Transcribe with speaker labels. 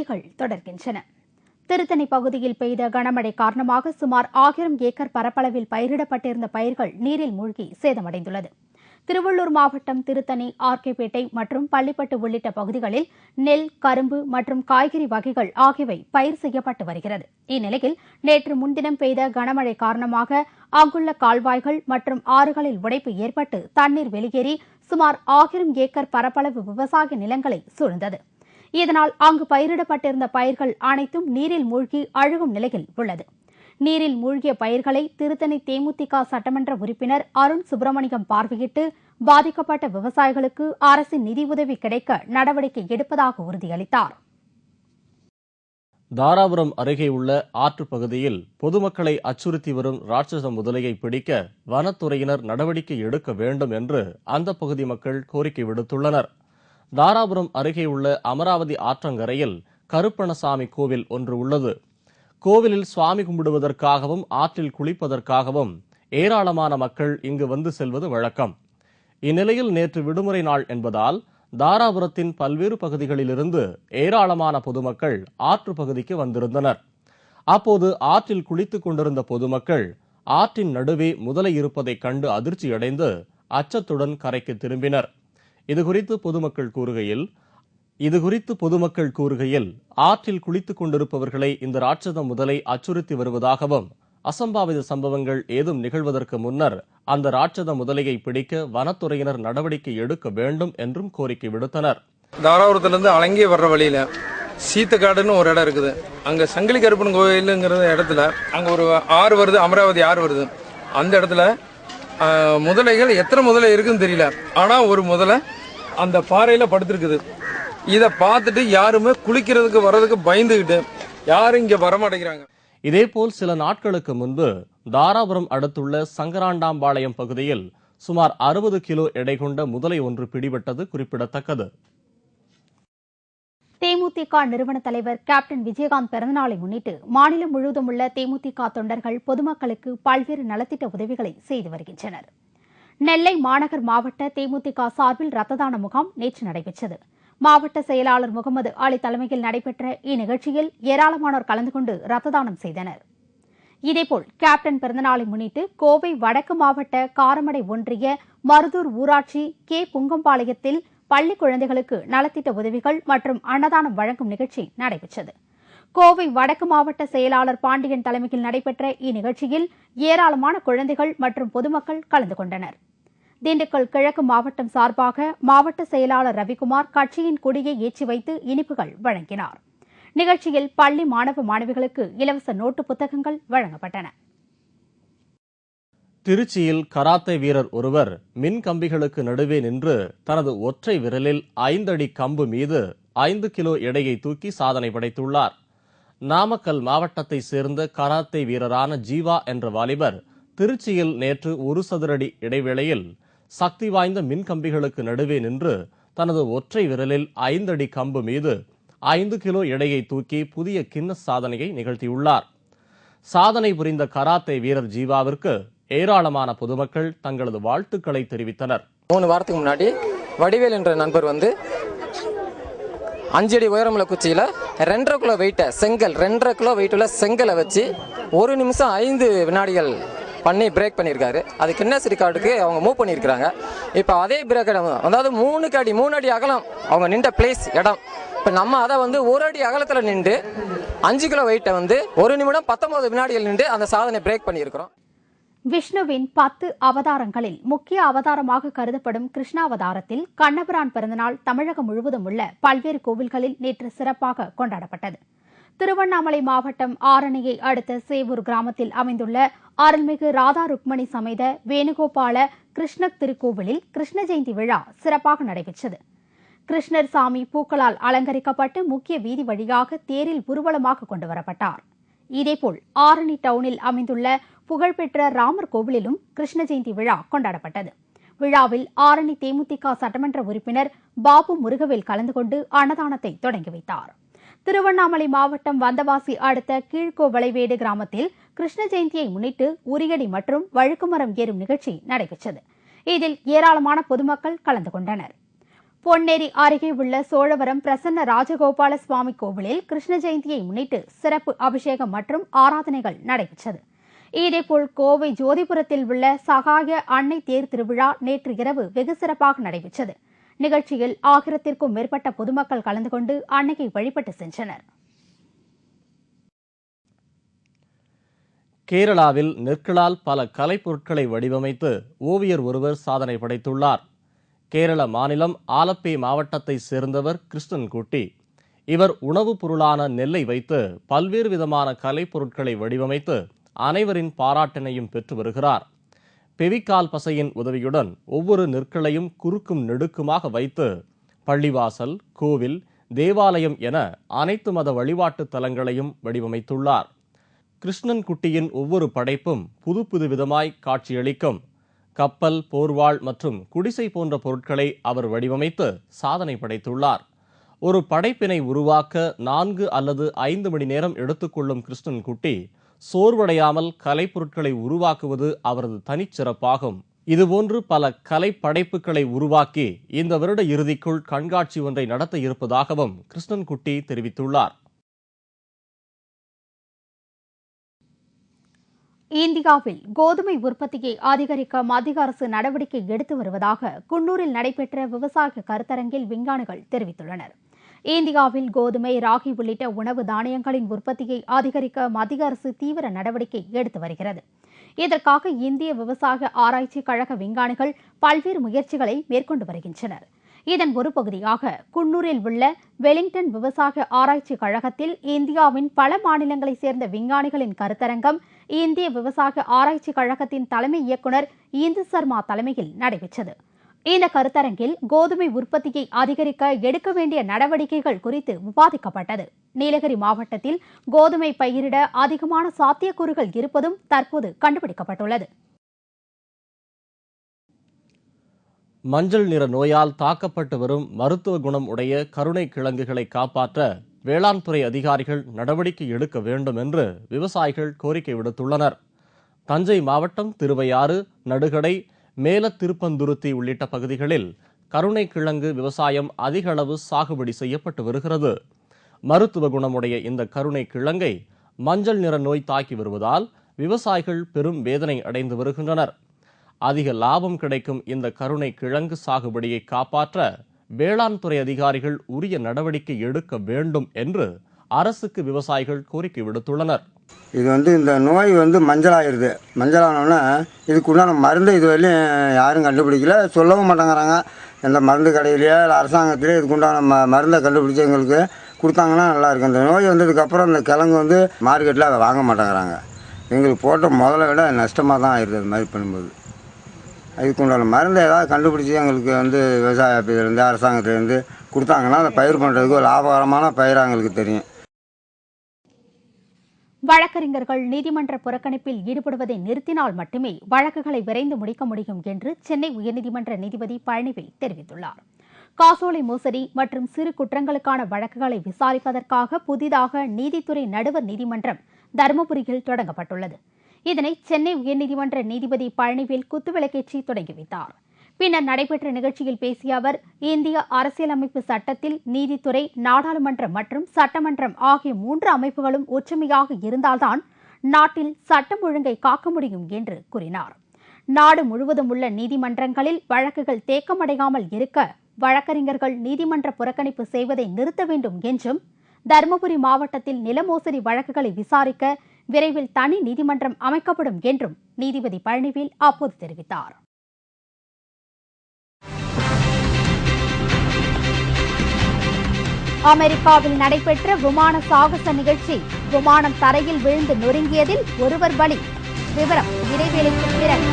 Speaker 1: செய்திகள் தொடர்கின்றன. திருத்தணி பகுதியில் பெய்த கனமழை காரணமாக சுமார் 1000 ஏக்கர் பரப்பளவில் பயிரிடப்பட்டிருந்த பயிர்கள் நீரில் மூழ்கி சேதமடைந்துள்ளது. திருவள்ளூர் மாவட்டம் திருத்தணி, ஆர்கேபேட்டை மற்றும் பள்ளிப்பட்டு உள்ளிட்ட பகுதிகளில் நெல், கரும்பு மற்றும் காய்கறி வகைகள் ஆகியவை பயிர் செய்யப்பட்டு வருகிறது. இந்நிலையில் நேற்று முன்தினம் பெய்த கனமழை காரணமாக அங்குள்ள கால்வாய்கள் மற்றும் ஆறுகளில் உடைப்பு ஏற்பட்டு தண்ணீர் வெளியேறி சுமார் 1000 ஏக்கர் பரப்பளவு விவசாய நிலங்களை சூழ்ந்தது. இதனால் அங்கு பயிரிடப்பட்டிருந்த பயிர்கள் அனைத்தும் நீரில் மூழ்கி அழுகும் நிலையில் உள்ளது. நீரில் மூழ்கிய பயிர்களை திருத்தணி தேமுதிக சட்டமன்ற உறுப்பினர் அருண் சுப்பிரமணியம் பார்வையிட்டு பாதிக்கப்பட்ட விவசாயிகளுக்கு அரசின் நிதியுதவி கிடைக்க நடவடிக்கை எடுப்பதாக உறுதியளித்தார்.
Speaker 2: தாராபுரம் அருகே உள்ள ஆற்றுப் பகுதியில் பொதுமக்களை அச்சுறுத்தி வரும் ராட்சச முதலையை பிடிக்க வனத்துறையினர் நடவடிக்கை எடுக்க வேண்டும் என்று அந்த பகுதி மக்கள் கோரிக்கை விடுத்துள்ளனர். தாராபுரம் அருகே உள்ள அமராவதி ஆற்றங்கரையில் கருப்பணசாமி கோவில் ஒன்று உள்ளது. கோவிலில் சுவாமி கும்பிடுவதற்காகவும் ஆற்றில் குளிப்பதற்காகவும் ஏராளமான மக்கள் இங்கு வந்து செல்வது வழக்கம். இந்நிலையில் நேற்று விடுமுறை நாள் என்பதால் தாராபுரத்தின் பல்வேறு பகுதிகளிலிருந்து ஏராளமான பொதுமக்கள் ஆற்று பகுதிக்கு வந்திருந்தனர். அப்போது ஆற்றில் குளித்துக் கொண்டிருந்த பொதுமக்கள் ஆற்றின் நடுவே முதலை இருப்பதைக் கண்டு அதிர்ச்சியடைந்து அச்சத்துடன் கரைக்கு திரும்பினர். இதுகுறித்து பொதுமக்கள் கூறுகையில் ஆற்றில் குளித்துக் கொண்டிருப்பவர்களை இந்த ராட்சத முதலை அச்சுறுத்தி வருவதாகவும் அசம்பாவித சம்பவங்கள் ஏதும் நிகழ்வதற்கு முன்னர் அந்த ராட்சத முதலையை பிடிக்க வனத்துறையினர் நடவடிக்கை எடுக்க வேண்டும் என்றும் கோரிக்கை விடுத்தனர்.
Speaker 3: தாராபுரத்திலிருந்து அலங்கி வர்ற வழியில சீத்தக்காடுன்னு ஒரு இடம் இருக்குது. அங்க சங்கிலி கருப்பன் கோயிலுங்கிற இடத்துல அங்க ஒரு ஆறு வருது, அமராவதி ஆறு வருது. அந்த இடத்துல முதலைகள் எத்தனை முதலை இருக்குன்னு தெரியல. ஆனா ஒரு முதலை அந்த பாறையில படுத்திருக்குது. இதை பார்த்துட்டு யாருமே குளிக்கிறதுக்கு வர்றதுக்கு பயந்துகிட்டு யாரும் இங்க வரமாட்டேங்கிறாங்க.
Speaker 2: இதேபோல் சில நாட்களுக்கு முன்பு தாராபுரம் அடுத்துள்ள சங்கராண்டாம்பாளையம் பகுதியில் சுமார் 60 கிலோ எடை கொண்ட முதலை ஒன்று பிடிபட்டது குறிப்பிடத்தக்கது.
Speaker 1: தேமுதிக நிறுவன தலைவர் கேப்டன் விஜயகாந்த் பிறந்தநாளை முன்னிட்டு மாநிலம் முழுவதும் உள்ள தேமுதிக தொண்டர்கள் பொதுமக்களுக்கு பல்வேறு நலத்திட்ட உதவிகளை செய்து வருகின்றனர். நெல்லை மாநகர் மாவட்ட தேமுதிக சார்பில் ரத்த தான முகாம் நேற்று நடைபெற்றது. மாவட்ட செயலாளர் முகமது அலி தலைமையில் நடைபெற்ற இந்நிகழ்ச்சியில் ஏராளமானோர் கலந்து கொண்டு ரத்த தானம் செய்தனர். இதேபோல் கேப்டன் பிறந்தநாளை முன்னிட்டு கோவை வடக்கு மாவட்ட காரமடை ஒன்றிய மருதூர் ஊராட்சி கே புங்கம்பாளையத்தில் பள்ளி குழந்தைகளுக்கு நலத்திட்ட உதவிகள் மற்றும் அன்னதானம் வழங்கும் நிகழ்ச்சி நடைபெற்றது. கோவை வடக்கு மாவட்ட செயலாளர் பாண்டியன் தலைமையில் நடைபெற்ற இந்நிகழ்ச்சியில் ஏராளமான குழந்தைகள் மற்றும் பொதுமக்கள் கலந்து கொண்டனர். திண்டுக்கல் கிழக்கு மாவட்டம் சார்பாக மாவட்ட செயலாளர் ரவிக்குமார் கட்சியின் கொடியை ஏற்றி வைத்து இனிப்புகள் வழங்கினார். நிகழ்ச்சியில் பள்ளி மாணவ மாணவிகளுக்கு இலவச நோட்டு புத்தகங்கள் வழங்கப்பட்டன.
Speaker 2: திருச்சியில் கராத்தே வீரர் ஒருவர் மின் கம்பிகளுக்கு நடுவே நின்று தனது ஒற்றை விரலில் 5 அடி கம்பு மீது 5 கிலோ எடையை தூக்கி சாதனை படைத்துள்ளார். நாமக்கல் மாவட்டத்தை சேர்ந்த கராத்தே வீரரான ஜீவா என்ற வாலிபர் திருச்சியில் நேற்று 1 சதுர அடி இடைவேளையில் சக்தி வாய்ந்த மின் கம்பிகளுக்கு நடுவே நின்று தனது ஒற்றை விரலில் 5 அடி கம்பு மீது 5 கிலோ எடையை தூக்கி புதிய கின்னஸ் சாதனையை நிகழ்த்தியுள்ளார். சாதனை புரிந்த கராத்தே வீரர் ஜீவாவிற்கு ஏராளமான பொதுமக்கள் தங்களது வாழ்த்துக்களை தெரிவித்தனர்.
Speaker 4: 3 வாரத்துக்கு முன்னாடி வடிவேல் என்ற நண்பர் 5 அடி உயரமுள்ள குச்சியில 2.5 கிலோ வெயிட்ட செங்கல் 2.5 கிலோ வெயிட்டுள்ள செங்கலை வச்சு 1 நிமிஷம் 5 வினாடிகள் பண்ணி பிரேக் பண்ணியிருக்காரு. அது கின்னஸ் ரெக்கார்டுக்கு அவங்க மூவ் பண்ணியிருக்கிறாங்க. இப்போ அதே பிரேக் இடம், அதாவது 3 அடி அகலம் அவங்க நின்ற பிளேஸ் இடம். இப்போ நம்ம அதை 1 அடி அகலத்தில் நின்று 5 கிலோ வெயிட்டை 1 நிமிடம் 19 வினாடிகள் நின்று அந்த சாதனை பிரேக் பண்ணியிருக்கிறோம்.
Speaker 1: விஷ்ணுவின் 10 அவதாரங்களில் முக்கிய அவதாரமாக கருதப்படும் கிருஷ்ணாவதாரத்தில் கண்ணபிரான் பிறந்தநாள் தமிழகம் முழுவதும் உள்ள பல்வேறு கோவில்களில் நேற்று சிறப்பாக கொண்டாடப்பட்டது. திருவண்ணாமலை மாவட்டம் ஆரணியை அடுத்த சேவூர் கிராமத்தில் அமைந்துள்ள அருள்மிகு ராதா ருக்மணி சமேத வேணுகோபால கிருஷ்ணர் திருக்கோவிலில் கிருஷ்ண ஜெயந்தி விழா சிறப்பாக நடைபெற்றது. கிருஷ்ணர் சாமி பூக்களால் அலங்கரிக்கப்பட்டு முக்கிய வீதி வழியாக தேரில் ஊர்வலமாக கொண்டுவரப்பட்டார். இதேபோல் ஆரணி டவுனில் அமைந்துள்ள புகழ்பெற்ற ராமர் கோவிலிலும் கிருஷ்ண ஜெயந்தி விழா கொண்டாடப்பட்டது. விழாவில் ஆரணி தேமுதிக சட்டமன்ற உறுப்பினர் பாபு முருகவேல் கலந்து கொண்டு அன்னதானத்தை தொடங்கி வைத்தார். திருவண்ணாமலை மாவட்டம் வந்தவாசி அடுத்த கீழ்கோவளைவேடு கிராமத்தில் கிருஷ்ண ஜெயந்தியை முன்னிட்டு உரியடி மற்றும் வழுக்குமரம் ஏறும் நிகழ்ச்சி நடைபெற்றது. இதில் ஏராளமான பொதுமக்கள் கலந்து கொண்டனர். பொன்னேரி அருகே உள்ள சோழவரம் பிரசன்ன ராஜகோபால சுவாமி கோவிலில் கிருஷ்ண ஜெயந்தியை முன்னிட்டு சிறப்பு அபிஷேகம் மற்றும் ஆராதனைகள் நடைபெற்றது. இதேபோல் கோவை ஜோதிபுரத்தில் உள்ள சகாய அன்னை தேர் திருவிழா நேற்று இரவு வெகு சிறப்பாக நடைபெற்றது. நிகழ்ச்சியில் 1000க்கும் மேற்பட்ட பொதுமக்கள் கலந்து கொண்டு அன்னையை வழிபட்டு சென்றனர்.
Speaker 2: கேரளாவில் நெற்களால் பல கலைப்பொருட்களை வடிவமைத்து ஓவியர் ஒருவர் சாதனை படைத்துள்ளார். கேரள மாநிலம் ஆலப்பே மாவட்டத்தைச் சேர்ந்தவர் கிருஷ்ணன்குட்டி. இவர் உணவுப் பொருளான நெல்லை வைத்து பல்வேறு விதமான கலைப்பொருட்களை வடிவமைத்து அனைவரின் பாராட்டினையும் பெற்று வருகிறார். பெவிக்கால் பசையின் உதவியுடன் ஒவ்வொரு நெற்களையும் குறுக்கும் நெடுக்குமாக வைத்து பள்ளிவாசல், கோவில், தேவாலயம் என அனைத்து மத வழிபாட்டு தலங்களையும் வடிவமைத்துள்ளார். கிருஷ்ணன்குட்டியின் ஒவ்வொரு படைப்பும் புது புது விதமாய் காட்சியளிக்கும். கப்பல், போர்வாள் மற்றும் குடிசை போன்ற பொருட்களை அவர் வடிவமைத்து சாதனை படைத்துள்ளார். ஒரு படைப்பினை உருவாக்க 4 அல்லது 5 மணி நேரம் எடுத்துக்கொள்ளும் கிருஷ்ணன்குட்டி சோர்வடையாமல் கலைப்பொருட்களை உருவாக்குவது அவரது தனிச்சிறப்பாகும். இதுபோன்று பல கலை படைப்புகளை உருவாக்கி இந்த வருட இறுதிக்குள் கண்காட்சி ஒன்றை நடத்த இருப்பதாகவும் கிருஷ்ணன்குட்டி தெரிவித்துள்ளார்.
Speaker 1: இந்தியாவில் கோதுமை உற்பத்தியை அதிகரிக்க மத்திய அரசு நடவடிக்கை எடுத்து வருவதாக குன்னூரில் நடைபெற்ற விவசாய கருத்தரங்கில் விஞ்ஞானிகள் தெரிவித்துள்ளனர். இந்தியாவில் கோதுமை, ராகி உள்ளிட்ட உணவு தானியங்களின் உற்பத்தியை அதிகரிக்க மத்திய அரசு தீவிர நடவடிக்கை எடுத்து வருகிறது. இதற்காக இந்திய விவசாய ஆராய்ச்சி கழக விஞ்ஞானிகள் பல்வேறு முயற்சிகளை மேற்கொண்டு வருகின்றனர். இதன் ஒரு பகுதியாக குன்னூரில் உள்ள வெலிங்டன் விவசாய ஆராய்ச்சி கழகத்தில் இந்தியாவின் பல மாநிலங்களைச் சேர்ந்த விஞ்ஞானிகளின் கருத்தரங்கம் இந்திய விவசாய ஆராய்ச்சி கழகத்தின் தலைமை இயக்குநர் இந்து சர்மா தலைமையில் நடைபெற்றது. இந்த கருத்தரங்கில் கோதுமை உற்பத்தியை அதிகரிக்க எடுக்க வேண்டிய நடவடிக்கைகள் குறித்து விவாதிக்கப்பட்டது. நீலகிரி மாவட்டத்தில் கோதுமை பயிரிட அதிகமான சாத்தியக்கூறுகள் இருப்பதும் தற்போது கண்டுபிடிக்கப்பட்டுள்ளது.
Speaker 2: மஞ்சள் நிற நோயால் தாக்கப்பட்டு வரும் மருத்துவ குணம் உடைய கருணை கிழங்குகளை காப்பாற்ற வேளாண் துறை அதிகாரிகள் நடவடிக்கை எடுக்க வேண்டும் என்று விவசாயிகள் கோரிக்கை விடுத்துள்ளனர். தஞ்சை மாவட்டம் திருவையாறு, நடுகடை, மேல திருப்பந்துருத்தி உள்ளிட்ட பகுதிகளில் கருணை கிழங்கு விவசாயம் அதிக அளவு சாகுபடி செய்யப்பட்டு வருகிறது. மருத்துவ குணமுடைய இந்த கருணை கிழங்கை மஞ்சள் நிற நோய் தாக்கி வருவதால் விவசாயிகள் பெரும் வேதனை அடைந்து வருகின்றனர். அதிக லாபம் கிடைக்கும் இந்த கருணை கிழங்கு சாகுபடியை காப்பாற்ற வேளாண் துறை அதிகாரிகள் உரிய நடவடிக்கை எடுக்க வேண்டும் என்று அரசுக்கு விவசாயிகள் கோரிக்கை விடுத்துள்ளனர்.
Speaker 5: இது இந்த நோய் மஞ்சளாயிருது. மஞ்சளானோன்னா இதுக்கு உண்டான மருந்து இதுவரையிலும் யாரும் கண்டுபிடிக்கல, சொல்லவும் மாட்டேங்கிறாங்க. எந்த மருந்து கடையிலேயே இல்லை அரசாங்கத்திலே இதுக்கு உண்டான மருந்தை கண்டுபிடிச்சி எங்களுக்கு கொடுத்தாங்கன்னா நல்லாயிருக்கும். இந்த நோய் வந்ததுக்கப்புறம் இந்த கிழங்கு மார்க்கெட்டில் அதை வாங்க மாட்டேங்கிறாங்க. எங்களுக்கு போட்ட முதல்ல விட நஷ்டமாக தான் ஆயிடுது. அது மாதிரி பண்ணும்போது அதுக்கு உண்டான மருந்தை ஏதாவது கண்டுபிடிச்சி எங்களுக்கு விவசாயத்திலேருந்து அரசாங்கத்திலேருந்து கொடுத்தாங்கன்னா அதை பயிர் பண்ணுறதுக்கு ஒரு லாபகரமான பயிராக எங்களுக்கு தெரியும்.
Speaker 1: வழக்கறிஞர்கள் நீதிமன்ற புறக்கணிப்பில் ஈடுபடுவதை நிறுத்தினால் மட்டுமே வழக்குகளை விரைந்து முடிக்க முடியும் என்று சென்னை உயர்நீதிமன்ற நீதிபதி பழனிவேல் தெரிவித்துள்ளார். காசோலை மோசடி மற்றும் சிறு குற்றங்களுக்கான வழக்குகளை விசாரிப்பதற்காக புதிதாக நீதித்துறை நடுவர் நீதிமன்றம் தருமபுரியில் தொடங்கப்பட்டுள்ளது. இதனை சென்னை உயர்நீதிமன்ற நீதிபதி பழனிவேல் குத்துவிளக்கேற்றி தொடங்கி வைத்தார். பின்னர் நடைபெற்ற நிகழ்ச்சியில் பேசிய அவர், இந்திய அரசியலமைப்பு சட்டத்தில் நீதித்துறை, நாடாளுமன்றம் மற்றும் சட்டமன்றம் ஆகிய 3 அமைப்புகளும் ஒற்றுமையாக இருந்தால்தான் நாட்டில் சட்டம் ஒழுங்கை காக்க முடியும் என்று கூறினார். நாடு முழுவதும் உள்ள நீதிமன்றங்களில் வழக்குகள் தேக்கமடையாமல் இருக்க வழக்கறிஞர்கள் நீதிமன்ற புறக்கணிப்பு செய்வதை நிறுத்த வேண்டும் என்றும், தருமபுரி மாவட்டத்தில் நில மோசடி வழக்குகளை விசாரிக்க விரைவில் தனி நீதிமன்றம் அமைக்கப்படும் என்றும் நீதிபதி பழனிவேல் அப்போது தெரிவித்தார். அமெரிக்காவில் நடைபெற்ற விமான சாகச நிகழ்ச்சி. விமானம் தரையில் விழுந்து நொறுங்கியதில் ஒருவர் பலி. விவரம் இடைவேளைக்கு பிறகு.